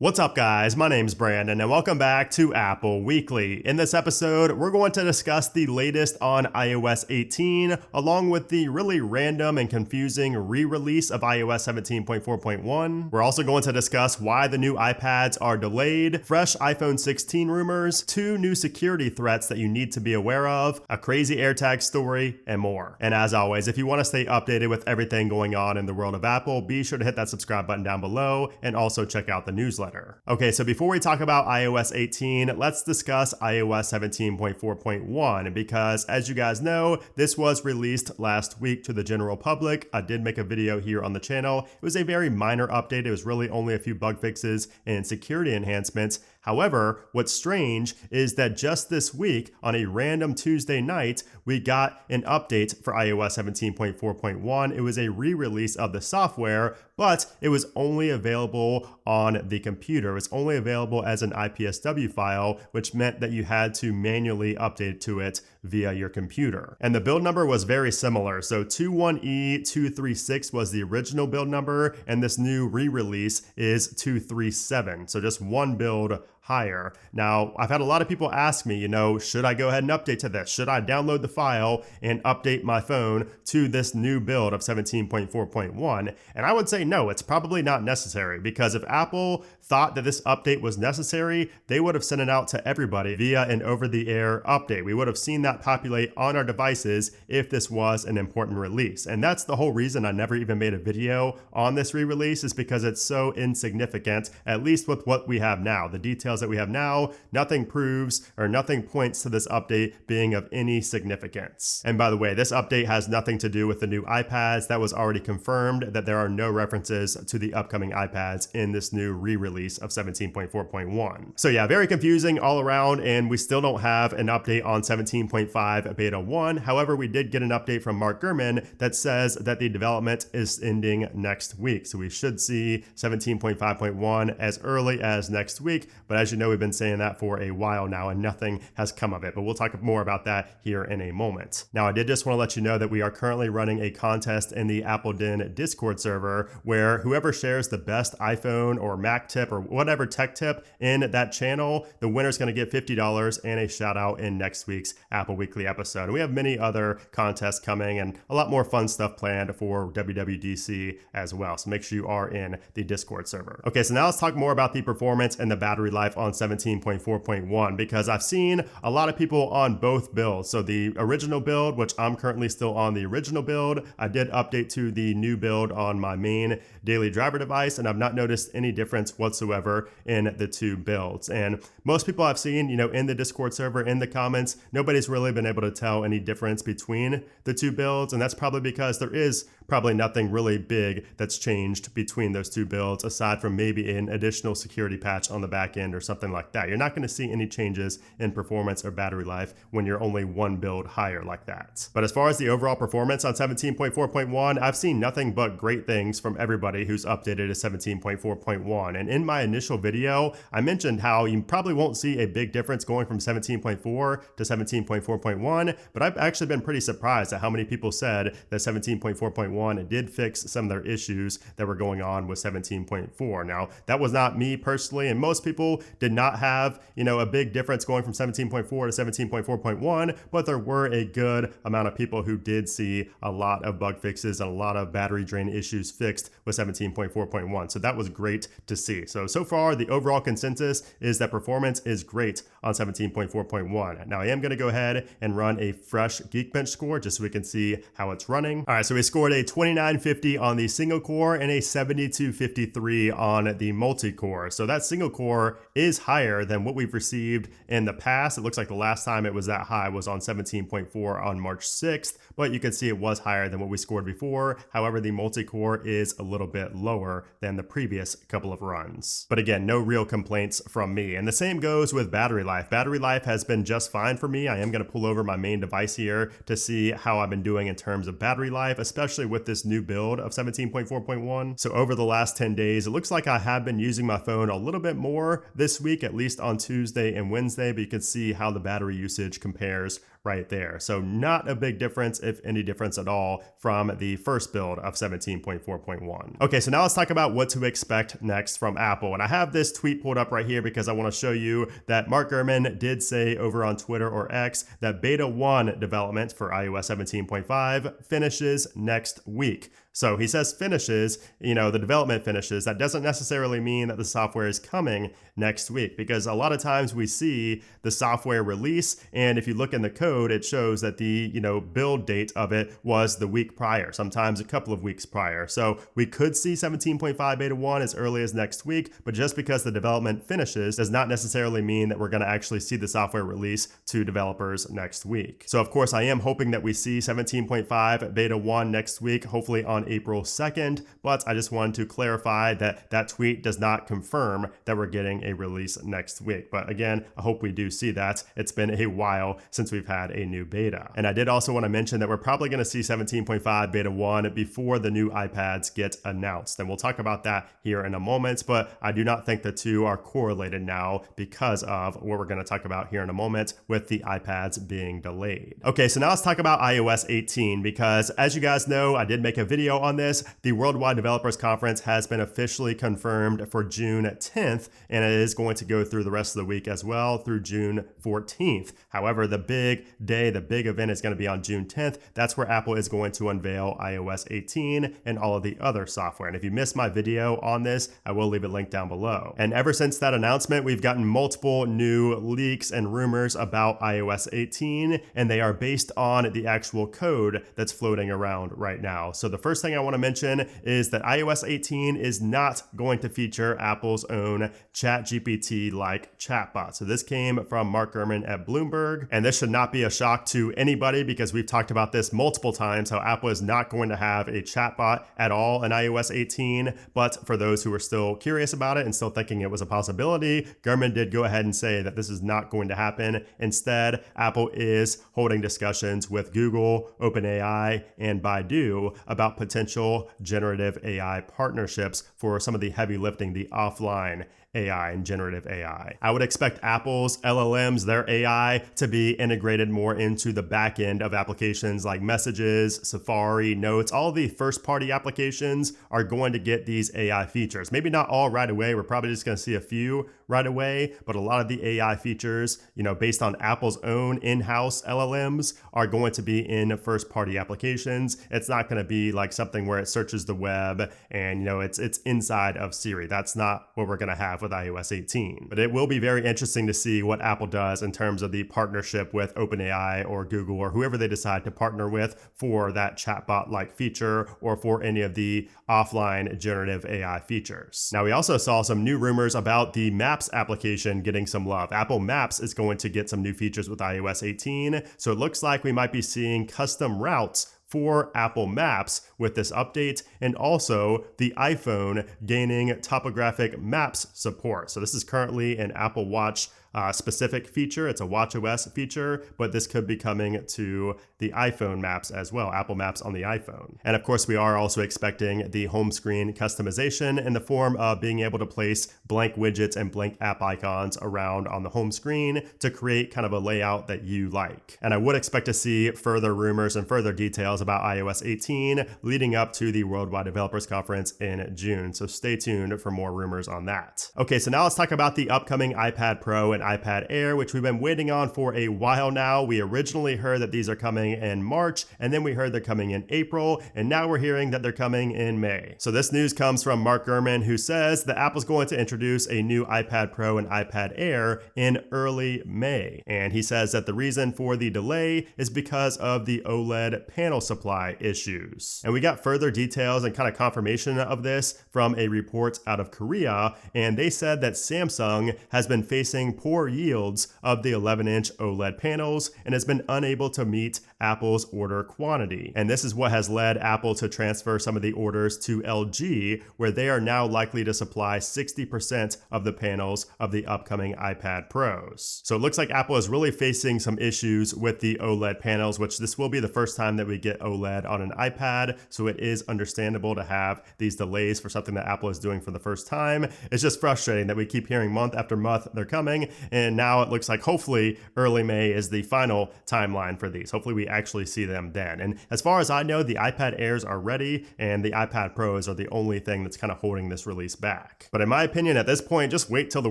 What's up, guys? My name's Brandon, and welcome back to Apple Weekly. In this episode, we're going to discuss the latest on iOS 18, along with the really random and confusing re-release of iOS 17.4.1. We're also going to discuss why the new iPads are delayed, fresh iPhone 16 rumors, 2 new security threats that you need to be aware of, a crazy AirTag story, and more. And as always, if you want to stay updated with everything going on in the world of Apple, be sure to hit that subscribe button down below, and also check out the newsletter. Okay, so before we talk about iOS 18, let's discuss iOS 17.4.1 because, as you guys know, this was released last week to the general public. I did make a video here on the channel. It was a very minor update. It was really only a few bug fixes and security enhancements. However, what's strange is that just this week, on a random Tuesday night, we got an update for iOS 17.4.1. It was a re-release of the software, but it was only available on the computer. It was only available as an IPSW file, which meant that you had to manually update to it via your computer. And the build number was very similar. So 21E236 was the original build number, and this new re-release is 237. So just one build higher. Now, I've had a lot of people ask me, should I go ahead and update to this? Should I download the file and update my phone to this new build of 17.4.1? And I would say no, it's probably not necessary, because if Apple thought that this update was necessary, they would have sent it out to everybody via an over-the-air update. We would have seen that populate on our devices if this was an important release. And that's the whole reason I never even made a video on this re-release, is because it's so insignificant, at least with what we have now. The details that we have now, nothing proves or nothing points to this update being of any significance. And by the way, this update has nothing to do with the new iPads. That was already confirmed that there are no references to the upcoming iPads in this new re-release of 17.4.1. So yeah, very confusing all around, and we still don't have an update on 17.5 beta 1. However, we did get an update from Mark Gurman that says that the development is ending next week. So we should see 17.5.1 as early as next week, but as you know, we've been saying that for a while now and nothing has come of it, but we'll talk more about that here in a moment. Now, I did just want to let you know that we are currently running a contest in the Apple Den Discord server where whoever shares the best iPhone or Mac tip or whatever tech tip in that channel, the winner's going to get $50 and a shout out in next week's Apple Weekly episode. And we have many other contests coming and a lot more fun stuff planned for WWDC as well. So make sure you are in the Discord server. Okay, so now let's talk more about the performance and the battery life on 17.4.1, because I've seen a lot of people on both builds. So the original build, which I'm currently still on the original build, I did update to the new build on my main daily driver device, and I've not noticed any difference whatsoever in the two builds. And most people I've seen, in the Discord server, in the comments, nobody's really been able to tell any difference between the two builds, and that's probably because there is probably nothing really big that's changed between those two builds, aside from maybe an additional security patch on the back end or something like that. You're not going to see any changes in performance or battery life when you're only one build higher like that. But as far as the overall performance on 17.4.1, I've seen nothing but great things from everybody who's updated to 17.4.1. And in my initial video, I mentioned how you probably won't see a big difference going from 17.4 to 17.4.1, but I've actually been pretty surprised at how many people said that 17.4.1 did fix some of their issues that were going on with 17.4. Now, that was not me personally, and most people did not have, a big difference going from 17.4 to 17.4.1, but there were a good amount of people who did see a lot of bug fixes and a lot of battery drain issues fixed with 17.4.1. So that was great to see. So far, the overall consensus is that performance is great on 17.4.1. Now, I am going to go ahead and run a fresh Geekbench score just so we can see how it's running. All right, so we scored a 2950 on the single core and a 7253 on the multi-core. So that single core is higher than what we've received in the past. It looks like the last time it was that high was on 17.4 on March 6th, but you can see it was higher than what we scored before. However, the multi-core is a little bit lower than the previous couple of runs. But again, no real complaints from me. And the same goes with battery life. Battery life has been just fine for me. I am going to pull over my main device here to see how I've been doing in terms of battery life, especially with this new build of 17.4.1. So over the last 10 days, it looks like I have been using my phone a little bit more this week, at least on Tuesday and Wednesday, but you can see how the battery usage compares right there. So not a big difference, if any difference at all, from the first build of 17.4.1. Okay, so now let's talk about what to expect next from Apple. And I have this tweet pulled up right here because I want to show you that Mark Gurman did say over on Twitter or X that beta 1 development for iOS 17.5 finishes next week. So he says finishes, the development finishes. That doesn't necessarily mean that the software is coming next week, because a lot of times we see the software release, and if you look in the code, it shows that the build date of it was the week prior, sometimes a couple of weeks prior. So we could see 17.5 beta 1 as early as next week, but just because the development finishes does not necessarily mean that we're going to actually see the software release to developers next week. So of course I am hoping that we see 17.5 beta 1 next week, hopefully on April 2nd, but I just wanted to clarify that that tweet does not confirm that we're getting a release next week. But again, I hope we do see that. It's been a while since we've had a new beta. And I did also want to mention that we're probably going to see 17.5 beta 1 before the new iPads get announced. And we'll talk about that here in a moment, but I do not think the two are correlated now because of what we're going to talk about here in a moment with the iPads being delayed. Okay, so now let's talk about iOS 18, because as you guys know, I did make a video on this. The Worldwide Developers Conference has been officially confirmed for June 10th, and it is going to go through the rest of the week as well through June 14th. However, the big day, the big event is going to be on June 10th. That's where Apple is going to unveil iOS 18 and all of the other software. And if you missed my video on this, I will leave a link down below. And ever since that announcement, we've gotten multiple new leaks and rumors about iOS 18, and they are based on the actual code that's floating around right now. So the first thing I want to mention is that iOS 18 is not going to feature Apple's own ChatGPT-like chatbot. So this came from Mark Gurman at Bloomberg, and this should not be a shock to anybody because we've talked about this multiple times, how Apple is not going to have a chatbot at all in iOS 18. But for those who are still curious about it and still thinking it was a possibility, Gurman did go ahead and say that this is not going to happen. Instead, Apple is holding discussions with Google, OpenAI, and Baidu about potential generative AI partnerships for some of the heavy lifting, the offline AI and generative AI. I would expect Apple's LLMs, their AI, to be integrated more into the back end of applications like Messages, Safari, Notes. All the first-party applications are going to get these AI features. Maybe not all right away. We're probably just going to see a few right away, but a lot of the AI features, based on Apple's own in-house LLMs, are going to be in first-party applications. It's not going to be like something where it searches the web and it's inside of Siri. That's not what we're going to have with iOS 18. But it will be very interesting to see what Apple does in terms of the partnership with OpenAI or Google or whoever they decide to partner with for that chatbot-like feature or for any of the offline generative AI features. Now, we also saw some new rumors about the Maps application getting some love. Apple Maps is going to get some new features with iOS 18, so it looks like we might be seeing custom routes for Apple Maps with this update, and also the iPhone gaining topographic maps support. So this is currently an Apple Watch specific feature. It's a watchOS feature, but this could be coming to the iPhone maps as well, Apple Maps on the iPhone. And of course, we are also expecting the home screen customization in the form of being able to place blank widgets and blank app icons around on the home screen to create kind of a layout that you like. And I would expect to see further rumors and further details about iOS 18 leading up to the Worldwide Developers Conference in June. So stay tuned for more rumors on that. Okay, so now let's talk about the upcoming iPad Pro and iPad Air, which we've been waiting on for a while now. We originally heard that these are coming in March, and then we heard they're coming in April, and now we're hearing that they're coming in May. So this news comes from Mark Gurman, who says that Apple's going to introduce a new iPad Pro and iPad Air in early May. And he says that the reason for the delay is because of the OLED panel supply issues. And we got further details and kind of confirmation of this from a report out of Korea, and they said that Samsung has been facing poor yields of the 11-inch OLED panels and has been unable to meet Apple's order quantity. And this is what has led Apple to transfer some of the orders to LG, where they are now likely to supply 60% of the panels of the upcoming iPad Pros. So it looks like Apple is really facing some issues with the OLED panels, which this will be the first time that we get OLED on an iPad. So it is understandable to have these delays for something that Apple is doing for the first time. It's just frustrating that we keep hearing month after month they're coming, And now it looks like hopefully early May is the final timeline for these. Hopefully we actually see them then. And as far as I know, the iPad Airs are ready and the iPad Pros are the only thing that's kind of holding this release back. But in my opinion, at this point, just wait till the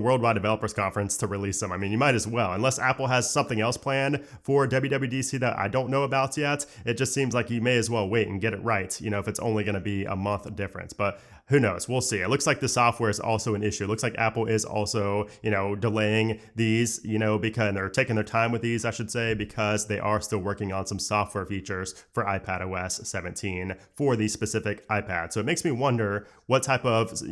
Worldwide Developers Conference to release them. I mean, you might as well, unless Apple has something else planned for WWDC that I don't know about yet. It just seems like you may as well wait and get it right, if it's only going to be a month difference. But who knows? We'll see. It looks like the software is also an issue. It looks like Apple is also, delaying these, because they're taking their time with these, I should say, because they are still working on some software features for iPadOS 17 for these specific iPads. So it makes me wonder what type of,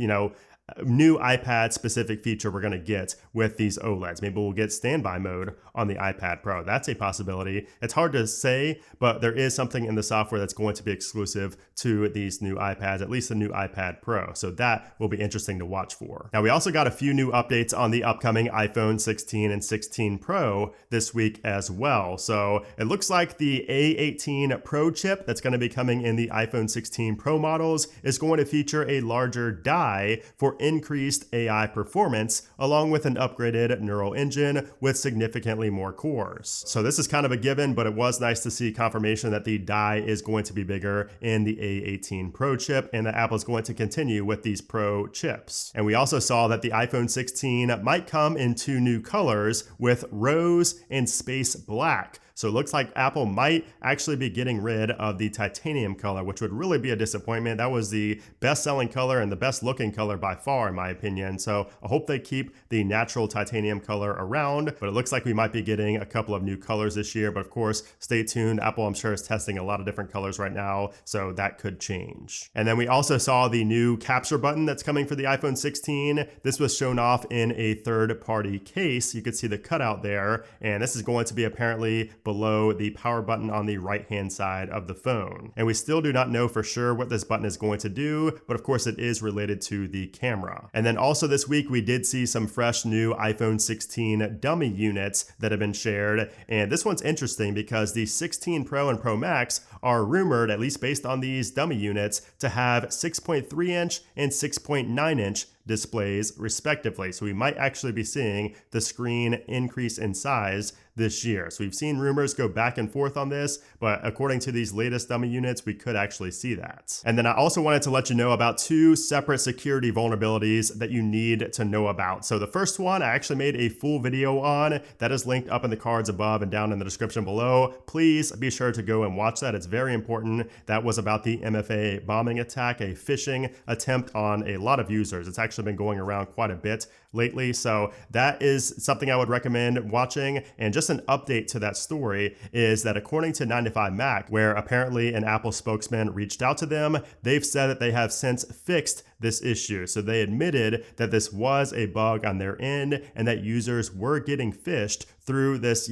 new iPad specific feature we're going to get with these OLEDs. Maybe we'll get standby mode on the iPad Pro. That's a possibility. It's hard to say, but there is something in the software that's going to be exclusive to these new iPads, at least the new iPad Pro. So that will be interesting to watch for. Now, we also got a few new updates on the upcoming iPhone 16 and 16 Pro this week as well. So it looks like the A18 Pro chip that's going to be coming in the iPhone 16 Pro models is going to feature a larger die for increased AI performance, along with an upgraded neural engine with significantly more cores. So this is kind of a given, but it was nice to see confirmation that the die is going to be bigger in the A18 Pro chip and that Apple is going to continue with these Pro chips. And we also saw that the iPhone 16 might come in 2 new colors with rose and space black. So it looks like Apple might actually be getting rid of the titanium color, which would really be a disappointment. That was the best-selling color and the best-looking color by far, in my opinion. So I hope they keep the natural titanium color around, but it looks like we might be getting a couple of new colors this year. But of course, stay tuned. Apple, I'm sure, is testing a lot of different colors right now, so that could change. And then we also saw the new capture button that's coming for the iPhone 16. This was shown off in a third-party case. You could see the cutout there, and this is going to be apparently below the power button on the right-hand side of the phone. And we still do not know for sure what this button is going to do, but of course it is related to the camera. And then also this week, we did see some fresh new iPhone 16 dummy units that have been shared. And this one's interesting because the 16 Pro and Pro Max are rumored, at least based on these dummy units, to have 6.3 inch and 6.9 inch displays respectively. So we might actually be seeing the screen increase in size this year. So we've seen rumors go back and forth on this, but according to these latest dummy units, we could actually see that. And then I also wanted to let you know about 2 separate security vulnerabilities that you need to know about. So the first one, I actually made a full video on that is linked up in the cards above and down in the description below. Please be sure to go and watch that. It's very important. That was about the MFA bombing attack, a phishing attempt on a lot of users. It's actually been going around quite a bit lately. So that is something I would recommend watching. And just an update to that story is that according to 95Mac, where apparently an Apple spokesman reached out to them, they've said that they have since fixed this issue. So they admitted that this was a bug on their end and that users were getting phished through this,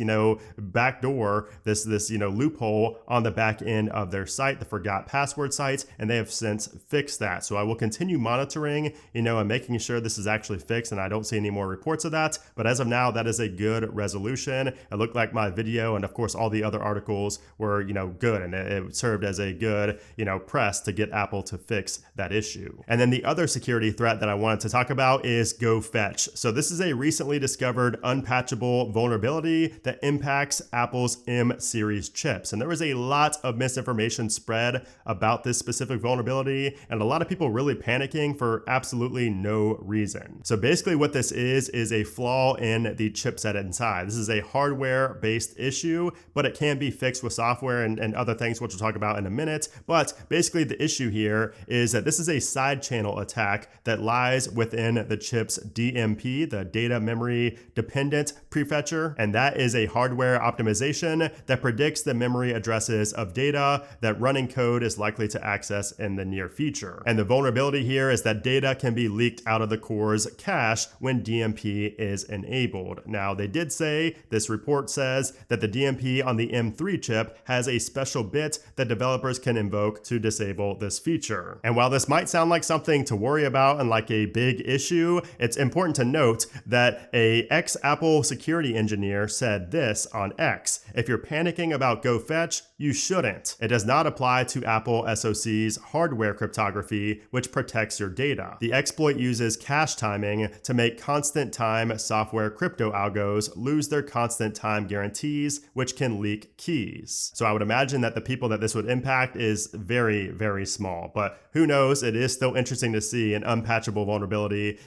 backdoor, this loophole on the back end of their site, the forgot password site, and they have since fixed that. So I will continue monitoring, and making sure this is actually fixed, and I don't see any more reports of that. But as of now, that is a good resolution. It looked like my video and of course all the other articles were, good, and it served as a good, press to get Apple to fix that issue. And then the other security threat that I wanted to talk about is GoFetch. So this is a recently discovered unpatchable vulnerability that impacts Apple's M series chips. And there was a lot of misinformation spread about this specific vulnerability, and a lot of people really panicking for absolutely no reason. So basically what this is a flaw in the chipset inside. This is a hardware-based issue, but it can be fixed with software and other things, which we'll talk about in a minute. But basically the issue here is that this is a side channel attack that lies within the chip's DMP, the data memory dependent prefetcher, and that is a hardware optimization that predicts the memory addresses of data that running code is likely to access in the near future. And the vulnerability here is that data can be leaked out of the core's cache when DMP is enabled. Now, they did say, this report says, that the DMP on the M3 chip has a special bit that developers can invoke to disable this feature. And while this might sound like something to worry about and like a big issue, it's important to note that a ex-Apple security engineer said this on X, if you're panicking about GoFetch, you shouldn't. It does not apply to Apple SoC's hardware cryptography, which protects your data. The exploit uses cache timing to make constant time software crypto algos lose their constant time guarantees, which can leak keys. So I would imagine that the people that this would impact is very, very small, but who knows? It is still interesting to see an unpatchable vulnerability,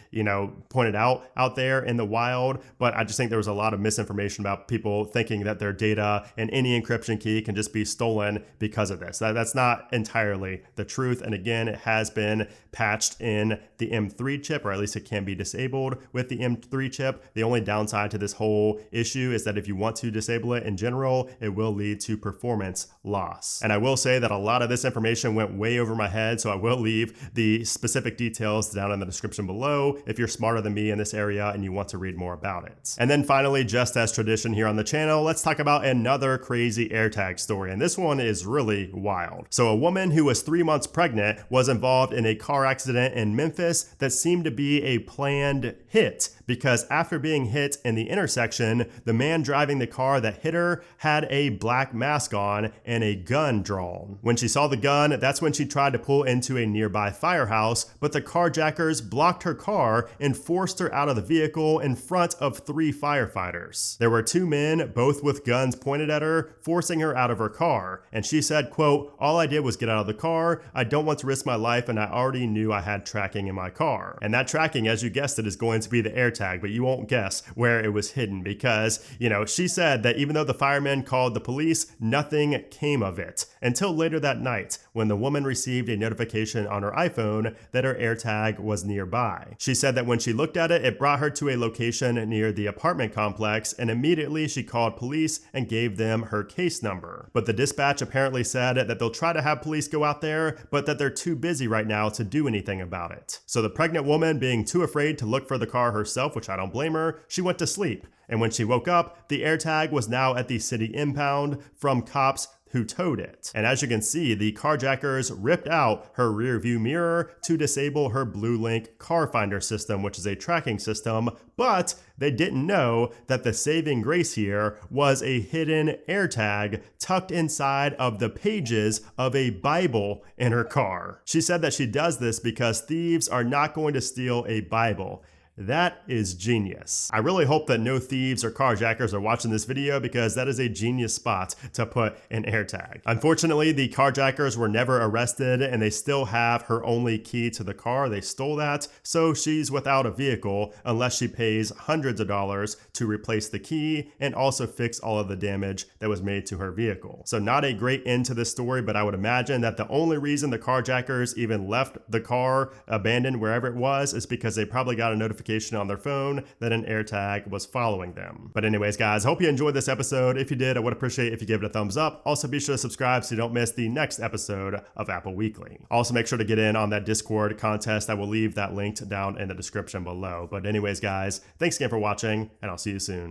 pointed out there in the wild, but I just think there was a lot of misinformation about people thinking that their data and any encryption key can just be stolen because of this. That's not entirely the truth, and again, it has been patched in the M3 chip, or at least it can be disabled with the M3 chip. The only downside to this whole issue is that if you want to disable it in general, it will lead to performance loss. And I will say that a lot of this information went way over my head, so I will leave the specific details down in the description below if you're smarter than me in this area and you want to read more about it. And then finally, just as tradition here on the channel, let's talk about another crazy AirTag story, and this one is really wild. So a woman who was 3 months pregnant was involved in a car accident in Memphis that seemed to be a planned hit, because after being hit in the intersection, the man driving the car that hit her had a black mask on and a gun drawn. When she saw the gun, that's when she tried to pull into a nearby firehouse, but the carjackers blocked her car and forced her out of the vehicle in front of 3 firefighters. There were 2 men, both with guns pointed at her, forcing her out of her car, and she said, quote, "All I did was get out of the car. I don't want to risk my life, and I already knew I had tracking in my car." And that tracking, as you guessed it, is going to be the AirTag, but you won't guess where it was hidden because, she said that even though the firemen called the police, nothing came of it until later that night when the woman received a notification on her iPhone that her AirTag was nearby. She said that when she looked at it, it brought her to a location near the apartment complex, and immediately she called police and gave them her case number. But the dispatch apparently said that they'll try to have police go out there, but that they're too busy right now to do anything about it. So the pregnant woman, being too afraid to look for the car herself, which I don't blame her, she went to sleep. And when she woke up, the AirTag was now at the city impound from cops who towed it. And as you can see, the carjackers ripped out her rear view mirror to disable her BlueLink car finder system, which is a tracking system, but they didn't know that the saving grace here was a hidden AirTag tucked inside of the pages of a Bible in her car. She said that she does this because thieves are not going to steal a Bible. That is genius. I really hope that no thieves or carjackers are watching this video because that is a genius spot to put an AirTag. Unfortunately, the carjackers were never arrested and they still have her only key to the car. They stole that, so she's without a vehicle unless she pays hundreds of dollars to replace the key and also fix all of the damage that was made to her vehicle. So not a great end to this story, but I would imagine that the only reason the carjackers even left the car abandoned wherever it was is because they probably got a notification on their phone that an AirTag was following them. But anyways, guys, I hope you enjoyed this episode. If you did, I would appreciate if you give it a thumbs up. Also, be sure to subscribe so you don't miss the next episode of Apple Weekly. Also, make sure to get in on that Discord contest. I will leave that linked down in the description below. But anyways, guys, thanks again for watching, and I'll see you soon.